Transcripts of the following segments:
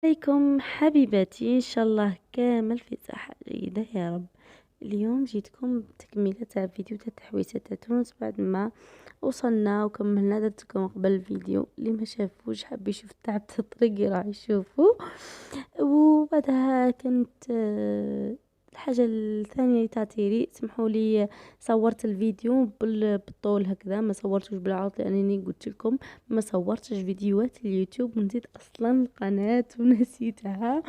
عليكم حبيباتي، ان شاء الله كامل في صحة جيدة يا رب. اليوم جيتكم بتكملة تاع فيديو تاع تحويسة تاع تونس بعد ما وصلنا وكملنا. درتكم قبل الفيديو اللي ما شافوش حاب يشوف تعب الطريق راح يشوفوا. وبعدها كانت الحاجة الثانية اللي تعطيلي سمحوا لي صورت الفيديو بالطول هكذا، ما صورتوش بالعرض لانني قلت لكم ما صورتش فيديوهات اليوتيوب ونسيت اصلا القناة ونسيتها.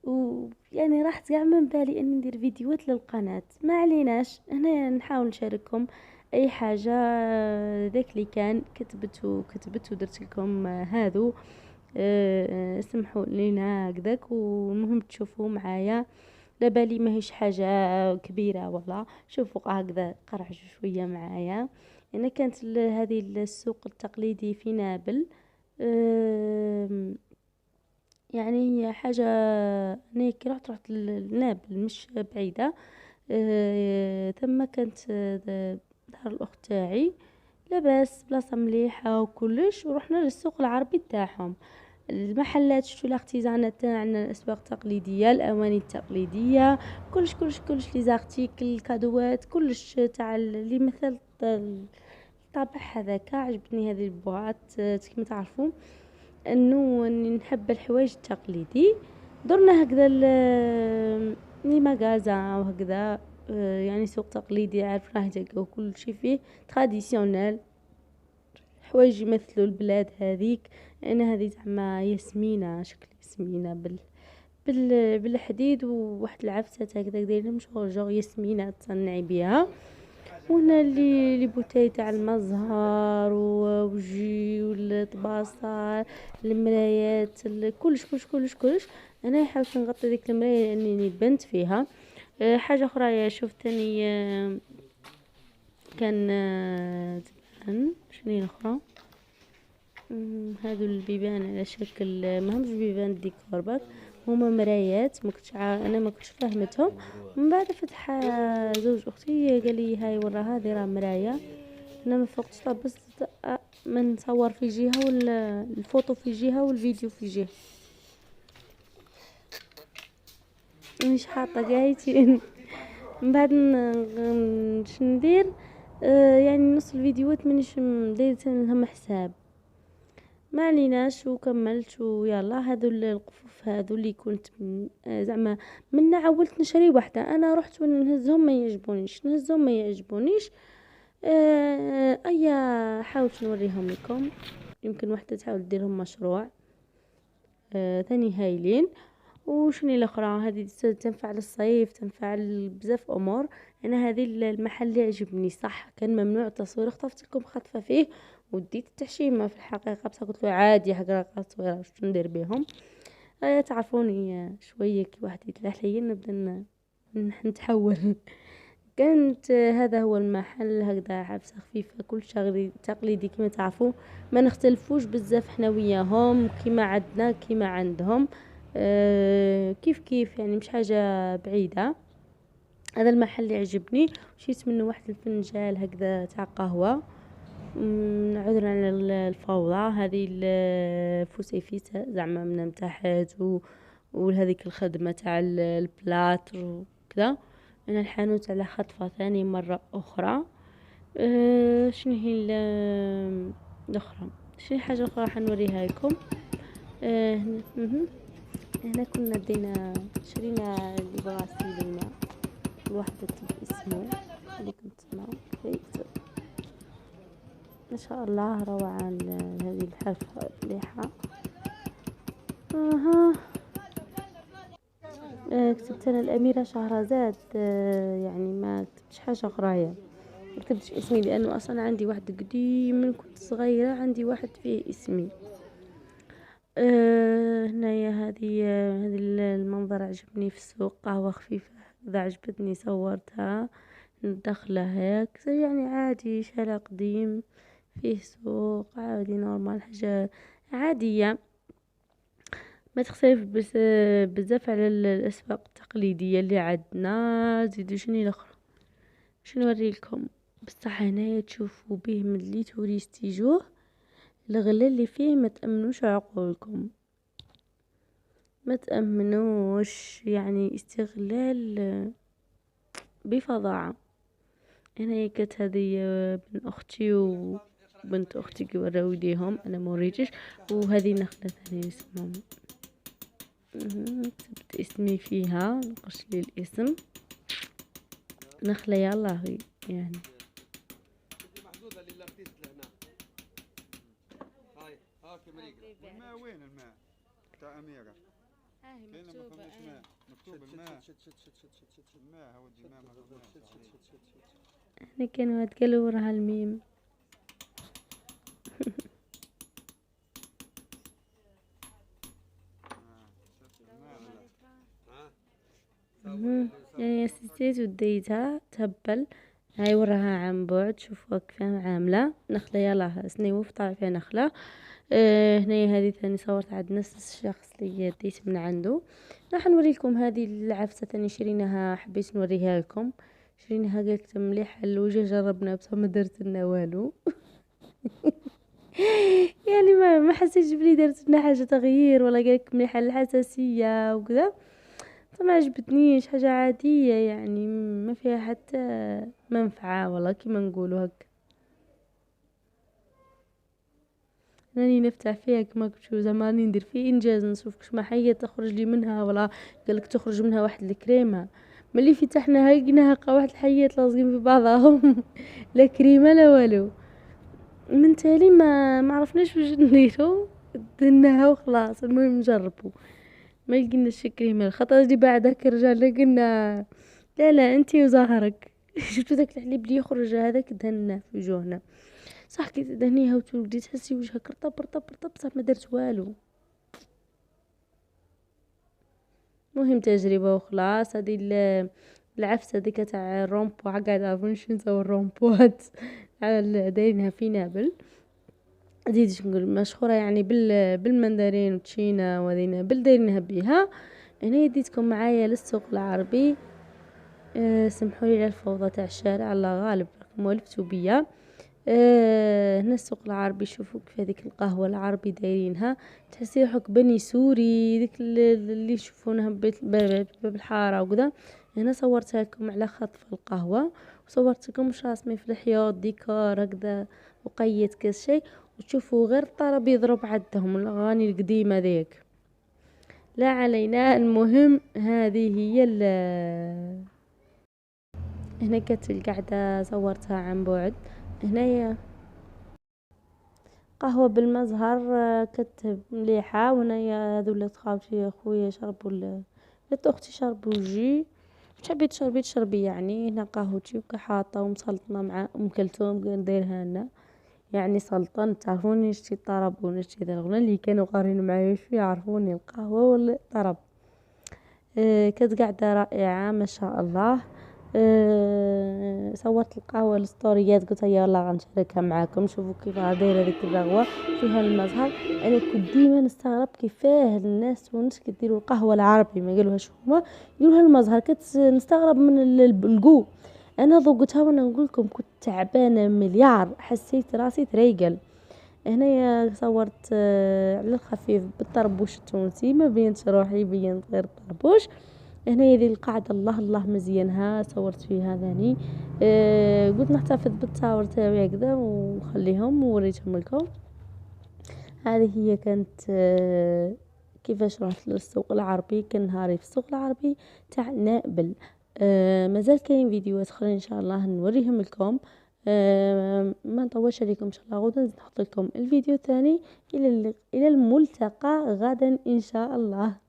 ويعني راحت كاع من بالي اني ندير فيديوهات للقناة. ما عليناش، هنا نحاول نشارككم اي حاجة. ذاك اللي كان كتبت ودرت لكم هذو. سمحوا لينا هكذاك، والمهم تشوفوا معايا. لبالي ماهيش حاجة كبيرة والله، شوفوا هكذا قرعجوا شوية معايا. انا كانت هذه السوق التقليدي في نابل. يعني هي حاجة، أنا كي رحت لنابل مش بعيدة. ثم كانت دار الأخت تاعي لاباس بلاصة مليحة وكلش، ورحنا للسوق العربي تاعهم. المحلات شتو الارتيزانات تاعنا، الاسواق التقليديه، الاواني التقليديه، كلش كلش كلش لي زارتيكل، الكادوات، كلش تاع اللي مثل الطابع هذاك. عجبتني هذه البواعات. كما تعرفوا انه اني نحب الحوايج التقليدي. درنا هكذا لي مغازا وهكذا. يعني سوق تقليدي عارف راه تلقاو كل شيء فيه تراديسيونيل، حوايج يمثلوا البلاد هذيك. انا هذه زعما ياسمينه، شكل ياسمينه بالحديد وواحد العفسه هكذا دايره مشغل جو ياسمينه تصنعي بها. وهنا اللي بوتاي تاع المزهر وجي والطباصه، المرايات، كلش كلش كلش كلش. انا حاولت نغطي ديك المرايه لاني بنت فيها. حاجه اخرى شفتني كان شنو الاخرى. هادو البيبان على شكل ماهمش بيبان ديكور برك، هما مرايات. انا ما كنتش فهمتهم. من بعد فتح زوج اختي قال لي هاي ورا هذه راه مرايه. انا ما فقتش بس ما نصور في جهه والفوتو في جهه والفيديو في جهه، مش حاطه قايتي. من بعد شندير ندير. يعني نص الفيديوهات مانيش دايره لهم حساب. ما عليناش وكملت ويلا. هذو القفوف هذو اللي كنت زعما منا عولت نشري واحده. انا رحت ونهزهم ما يعجبونيش، نهزهم ما يعجبونيش. حاولت نوريهم لكم، يمكن واحده تحاول ديرهم مشروع. ثاني هايلين. وشنو الاخرى هذه تنفع للصيف، تنفع بزاف امور. انا هذه المحل اللي عجبني صح، كان ممنوع التصوير، خطفت لكم خطفه فيه وديت التحشيمه في الحقيقه، بس قلت له عادي حق التصوير واش ندير بهم. تعرفوني شويه كي واحد يتلاح ليا نبدا نتحول. كانت هذا هو المحل هكذا، عفسه خفيفه كل شغل تقليدي كما تعرفوا. ما نختلفوش بزاف حنا وياهم، كيما عندنا كيما عندهم. كيف كيف يعني مش حاجه بعيده. هذا المحل اللي عجبني. شريت منه واحد الفنجال هكذا تاع قهوه. عذرا على الفوضى، هذه الفسيفيسة زعما من تحت وهذيك الخدمة تاع البلات وكذا. انا الحانوت على خطفة ثاني مرة اخرى. شنو هي الاخرى، شنو حاجة اخرى حنوريها لكم. هنا كنا دينا شرينا لبغاسي لينا الواحد كتب اسمه اللي كنت تسمعوا يكتب. ما شاء الله روعة هذه الحرفة مليحة. كتبت انا الاميرة شهرزاد. يعني ما كتبتش حاجة اخرى، ما كتبتش اسمي لانه اصلا عندي واحد قديم من كنت صغيرة، عندي واحد فيه اسمي. هنايا هذه المنظر عجبني في السوق، قهوة خفيفة اذا عجبتني صورتها. ندخلها هيك يعني عادي، شارع قديم فيه سوق عادي نورمال، حاجة عادية ما تختلف بزاف على الاسواق التقليدية اللي عندنا. زيدوا شنو الاخرى، شنو نوري لكم. بصح هنايا تشوفوا به ملي توريستي يجوه الغلا اللي فيه ما تأمنوش عقولكم، ما تأمنوش، يعني استغلال بفظاعة. هنايا كانت هذه بن اختي وبنت اختي وراو يديهم، انا ما وريتش. وهذه نخله ثانيه اسمهم كتبت اسمي فيها، نقش لي الاسم نخله يلا هي يعني. الماء وين الماء تاع أميرة؟ هاهي كاين ما مكتوبة فماش ماء، مكتوب الماء. الماء هو الماء ما فماش. احنا كانوا هتقالوا وراها الميم. يعني سيت وديتها تهبل. هاي وراها عن بعد، شوفوا كيف عاملة نخلة يلا سني وفطع فيها نخلة. هنا هذه ثاني صورت عند نفس الشخص اللي ديت من عنده. راح نوريكم هذه العفسة ثاني شريناها، حبيت نوريها لكم. شريناها قلت مليحة الوجه، جربنا بصح ما درت لنا والو. يعني ما حسيتش بلي درت لنا حاجة تغيير، ولا قالك مليحة الحساسية وكذا. ما عجبتنيش، حاجة عادية يعني ما فيها حتى منفعة والله كيما نقولوا هك. راني نفتح فيها كما كنت زعما راني ندير فيه انجاز، نشوف كش ما حية تخرج لي منها، ولا قالك تخرج منها واحد الكريمة. ملي فتحناها لقيناها واحد الحيات لازقين في بعضهم. لا كريمة لا والو. من تالي ما عرفناش واش نديرو، دهناها وخلاص. المهم نجربو، ما لقيناش كريمة. خاطر اللي بعد هاك رجعنا قلنا لا لا انتي وزهرك. شفتو داك الحليب اللي يخرج هذاك دهناه في وجوهنا. صح كي تدهنيها وتبدي تحسي وجهك رطب رطب رطب، بصح ما درت والو. مهم تجربة وخلاص. هذه العفسة ديك تاع الرومبو، قاعدة عارفين نسوي الرومبوات دايرينها في نابل. زيد نقول مشهورة يعني بالمندرين وتشينا، وذينا دايرينها بيها. هنا يديتكم معايا للسوق العربي. سمحوا لي على الفوضى تاع الشارع، الله غالب راكم ولفتوا بيا. هنا السوق العربي. شوفوا كيف هذيك القهوة العربي دايرينها، تحسي روحك بني سوري، ديك اللي يشوفونها باب الحارة وكذا. هنا صورتها لكم على خطف القهوة، وصورت لكم واش راسمي في الحياط ديكور هكذا وقيت كاس شيء. وتشوفوا غير الطرب يضرب عندهم الاغاني القديمة ذيك. لا علينا، المهم هذه هي هنا كانت القعدة صورتها عن بعد. هنايا قهوة بالمزهر، كانت مليحة. وهنايا هذو ولاد خاوتي خويا شربوا ولاد اختي شربوا جي. تحبي تشربي تشربي يعني. هنا قهوتي وكحاطة ومسلطنة مع ام كلثوم نديرها لنا، يعني سلطان. تعرفوني نشتي الطرب ونشتي ذا الغنى اللي كانوا قارين معايا شو يعرفوني القهوة ولا الطرب. كانت قاعدة رائعة ما شاء الله. صورت القهوة الستوريات، قلت يلا غنشاركها معاكم. شوفوا كيف دايره ديك الرغوة فيها المزهر. انا كنت ديما نستغرب كيفاه الناس تونس كيديروا القهوة العربي ما قالوهاش هما، يقولوها المزهر. كنت نستغرب من القو. انا ذوقتها وانا نقول لكم كنت تعبانه مليار، حسيت راسي تريقل. هنايا صورت على الخفيف بالطربوش التونسي، ما بينش روحي، بينت غير الطربوش. هنا ذي القاعدة الله الله مزيانها صورت فيها ثاني. قلت نحتفظ بالتصاور تاعي هكذا وخليهم ووريتهم لكم. هذه هي كانت كيفاش رحت للسوق العربي. كان نهاري في السوق العربي تاع نابل. مازال كاين فيديوهات اخرى ان شاء الله نوريهم لكم. ما نطولش عليكم ان شاء الله، غدا نحط لكم الفيديو الثاني. الى الملتقى غدا ان شاء الله.